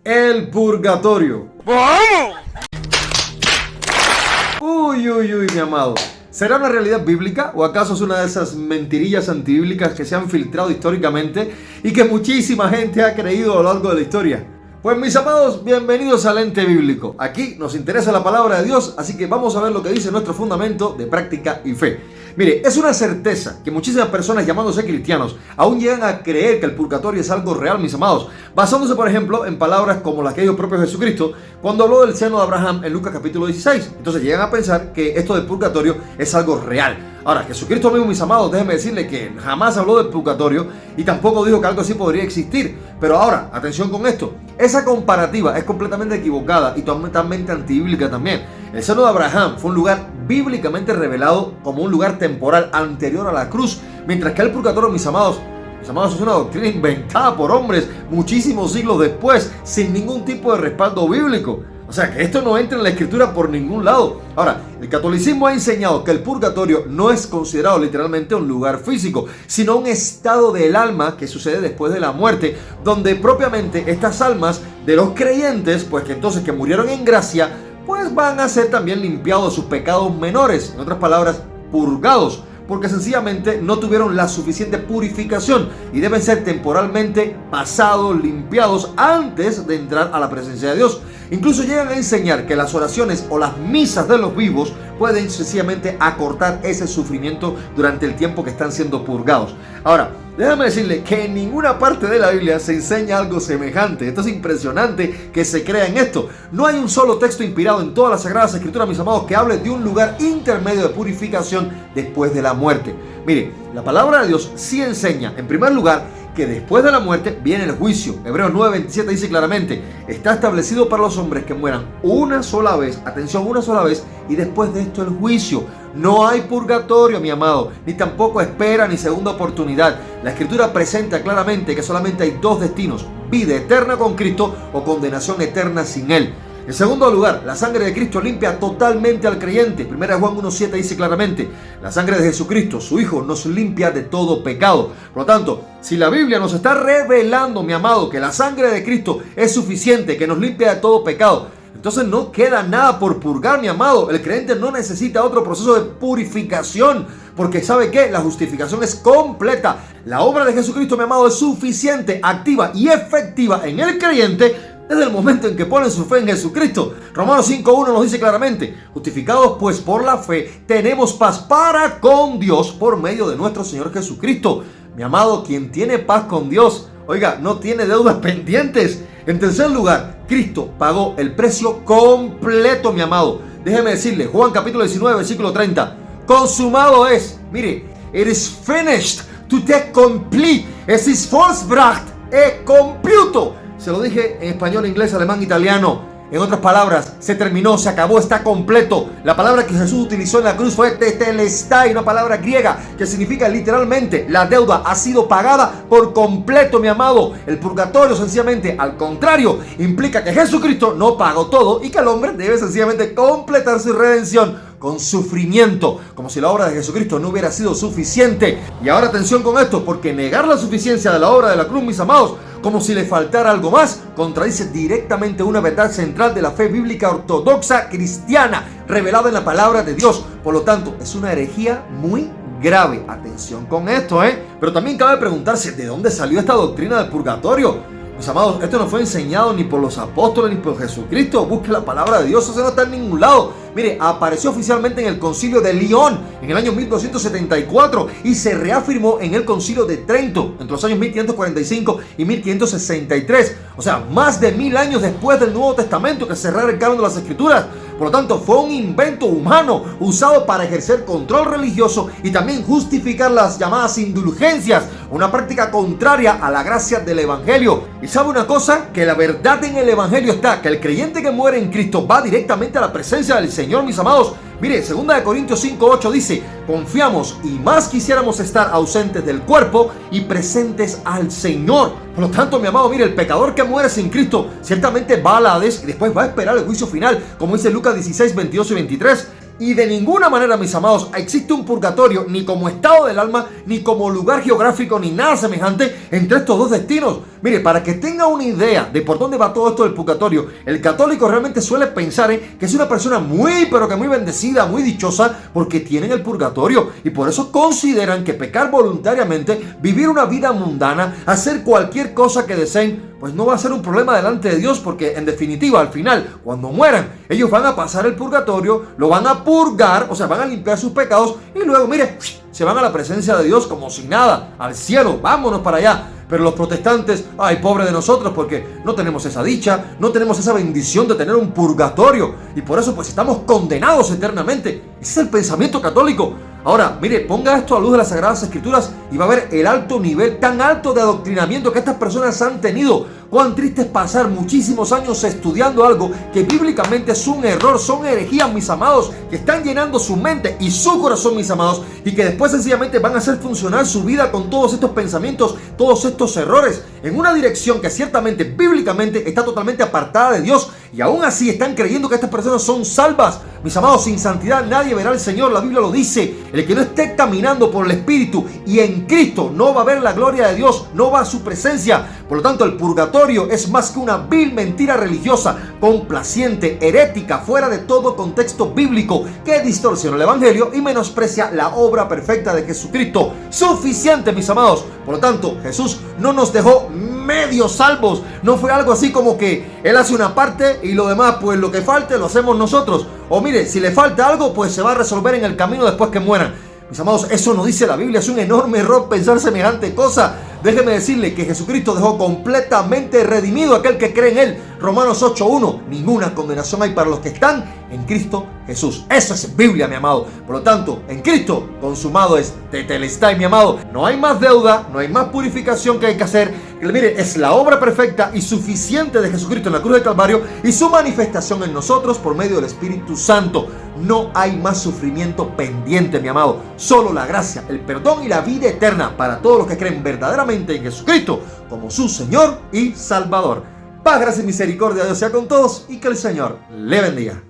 El purgatorio. ¡Vamos! Uy, mi amado. ¿Será una realidad bíblica o acaso es una de esas mentirillas antibíblicas que se han filtrado históricamente y que muchísima gente ha creído a lo largo de la historia? Pues mis amados, bienvenidos al Ente Bíblico. Aquí nos interesa la palabra de Dios, así que vamos a ver lo que dice nuestro fundamento de práctica y fe. Mire, es una certeza que muchísimas personas llamándose cristianos aún llegan a creer que el purgatorio es algo real, mis amados, basándose por ejemplo en palabras como las que dijo el propio Jesucristo cuando habló del seno de Abraham en Lucas capítulo 16. Entonces llegan a pensar que esto del purgatorio es algo real. Ahora, Jesucristo mismo, mis amados, déjenme decirle que jamás habló del purgatorio y tampoco dijo que algo así podría existir. Pero ahora, atención con esto, esa comparativa es completamente equivocada y totalmente antibíblica también. El seno de Abraham fue un lugar bíblicamente revelado como un lugar temporal anterior a la cruz, mientras que el purgatorio, mis amados, es una doctrina inventada por hombres muchísimos siglos después, sin ningún tipo de respaldo bíblico. O sea, que esto no entra en la escritura por ningún lado. Ahora, el catolicismo ha enseñado que el purgatorio no es considerado literalmente un lugar físico, sino un estado del alma que sucede después de la muerte, donde propiamente estas almas de los creyentes, pues que entonces que murieron en gracia, pues van a ser también limpiados de sus pecados menores, en otras palabras, purgados, porque sencillamente no tuvieron la suficiente purificación y deben ser temporalmente pasados, limpiados antes de entrar a la presencia de Dios. Incluso llegan a enseñar que las oraciones o las misas de los vivos pueden sencillamente acortar ese sufrimiento durante el tiempo que están siendo purgados. Ahora, déjame decirle que en ninguna parte de la Biblia se enseña algo semejante. Esto es impresionante que se crea en esto. No hay un solo texto inspirado en todas las Sagradas Escrituras, mis amados, que hable de un lugar intermedio de purificación después de la muerte. Mire, la palabra de Dios sí enseña, en primer lugar, que después de la muerte viene el juicio. Hebreos 9:27 dice claramente: está establecido para los hombres que mueran una sola vez, atención, una sola vez, y después de esto el juicio. No hay purgatorio, mi amado, ni tampoco espera ni segunda oportunidad. La escritura presenta claramente que solamente hay dos destinos: vida eterna con Cristo o condenación eterna sin Él. En segundo lugar, la sangre de Cristo limpia totalmente al creyente. 1 Juan 1:7 dice claramente: la sangre de Jesucristo, su Hijo, nos limpia de todo pecado. Por lo tanto, si la Biblia nos está revelando, mi amado, que la sangre de Cristo es suficiente, que nos limpia de todo pecado, entonces no queda nada por purgar, mi amado. El creyente no necesita otro proceso de purificación, porque ¿sabe qué? La justificación es completa. La obra de Jesucristo, mi amado, es suficiente, activa y efectiva en el creyente desde el momento en que ponen su fe en Jesucristo. Romanos 5:1 nos dice claramente: justificados pues por la fe, tenemos paz para con Dios por medio de nuestro Señor Jesucristo. Mi amado, quien tiene paz con Dios, oiga, no tiene deudas pendientes. En tercer lugar, Cristo pagó el precio completo, mi amado. Déjeme decirle, Juan capítulo 19, versículo 30. Consumado es. Mire, it is finished, to te complete, es is vollbracht, computo. Se lo dije en español, inglés, alemán, italiano. En otras palabras, se terminó, se acabó, está completo. La palabra que Jesús utilizó en la cruz fue tetelestai, una palabra griega que significa literalmente: la deuda ha sido pagada por completo, mi amado. El purgatorio, sencillamente, al contrario, implica que Jesucristo no pagó todo y que el hombre debe sencillamente completar su redención con sufrimiento, como si la obra de Jesucristo no hubiera sido suficiente. Y ahora atención con esto, porque negar la suficiencia de la obra de la cruz, mis amados, como si le faltara algo más, contradice directamente una verdad central de la fe bíblica ortodoxa cristiana, revelada en la palabra de Dios. Por lo tanto, es una herejía muy grave. Atención con esto, Pero también cabe preguntarse, ¿de dónde salió esta doctrina del purgatorio? Mis amados, esto no fue enseñado ni por los apóstoles ni por Jesucristo. Busque la palabra de Dios, eso no está en ningún lado. Mire, apareció oficialmente en el concilio de Lyon en el año 1274 y se reafirmó en el concilio de Trento entre los años 1545 y 1563. O sea, más de 1000 años después del Nuevo Testamento, que cerrara el canon de las Escrituras. Por lo tanto, fue un invento humano usado para ejercer control religioso y también justificar las llamadas indulgencias, una práctica contraria a la gracia del Evangelio. ¿Y sabe una cosa? Que la verdad en el Evangelio está que el creyente que muere en Cristo va directamente a la presencia del Señor, mis amados. Mire, 2 Corintios 5:8 dice: confiamos y más quisiéramos estar ausentes del cuerpo y presentes al Señor. Por lo tanto, mi amado, mire, el pecador que muere sin Cristo ciertamente va al Hades y después va a esperar el juicio final, como dice Lucas 16, 22 y 23. Y de ninguna manera, mis amados, existe un purgatorio, ni como estado del alma, ni como lugar geográfico, ni nada semejante entre estos dos destinos. Mire, para que tenga una idea de por dónde va todo esto del purgatorio, el católico realmente suele pensar que es una persona muy, pero que muy bendecida, muy dichosa, porque tienen el purgatorio. Y por eso consideran que pecar voluntariamente, vivir una vida mundana, hacer cualquier cosa que deseen, pues no va a ser un problema delante de Dios, porque en definitiva, al final, cuando mueran, ellos van a pasar el purgatorio, lo van a purgar, o sea, van a limpiar sus pecados, y luego, mire, se van a la presencia de Dios como si nada, al cielo, vámonos para allá. Pero los protestantes, ay, pobre de nosotros, porque no tenemos esa dicha, no tenemos esa bendición de tener un purgatorio, y por eso pues estamos condenados eternamente. Ese es el pensamiento católico. Ahora, mire, ponga esto a luz de las Sagradas Escrituras y va a ver el alto nivel, tan alto de adoctrinamiento que estas personas han tenido. Cuán triste es pasar muchísimos años estudiando algo que bíblicamente es un error, son herejías, mis amados, que están llenando su mente y su corazón, mis amados, y que después sencillamente van a hacer funcionar su vida con todos estos pensamientos, todos estos errores, en una dirección que ciertamente bíblicamente está totalmente apartada de Dios, y aún así están creyendo que estas personas son salvas. Mis amados, sin santidad nadie verá al Señor, la Biblia lo dice. El que no esté caminando por el Espíritu y en Cristo no va a ver la gloria de Dios, no va a su presencia. Por lo tanto, el purgatorio es más que una vil mentira religiosa, complaciente, herética, fuera de todo contexto bíblico, que distorsiona el Evangelio y menosprecia la obra perfecta de Jesucristo. Suficiente, mis amados. Por lo tanto, Jesús no nos dejó medio salvos. No fue algo así como que Él hace una parte y lo demás, pues lo que falte lo hacemos nosotros. O mire, si le falta algo, pues se va a resolver en el camino después que mueran. Mis amados, eso no dice la Biblia. Es un enorme error pensar semejante cosa. Déjeme decirle que Jesucristo dejó completamente redimido a aquel que cree en Él. Romanos 8:1. Ninguna condenación hay para los que están en Cristo Jesús. Eso es Biblia, mi amado. Por lo tanto, en Cristo consumado es tetelestai, mi amado. No hay más deuda, no hay más purificación que hay que hacer. Mire, es la obra perfecta y suficiente de Jesucristo en la cruz del Calvario y su manifestación en nosotros por medio del Espíritu Santo. No hay más sufrimiento pendiente, mi amado. Solo la gracia, el perdón y la vida eterna para todos los que creen verdaderamente en Jesucristo como su Señor y Salvador. Paz, gracia y misericordia de Dios sea con todos y que el Señor le bendiga.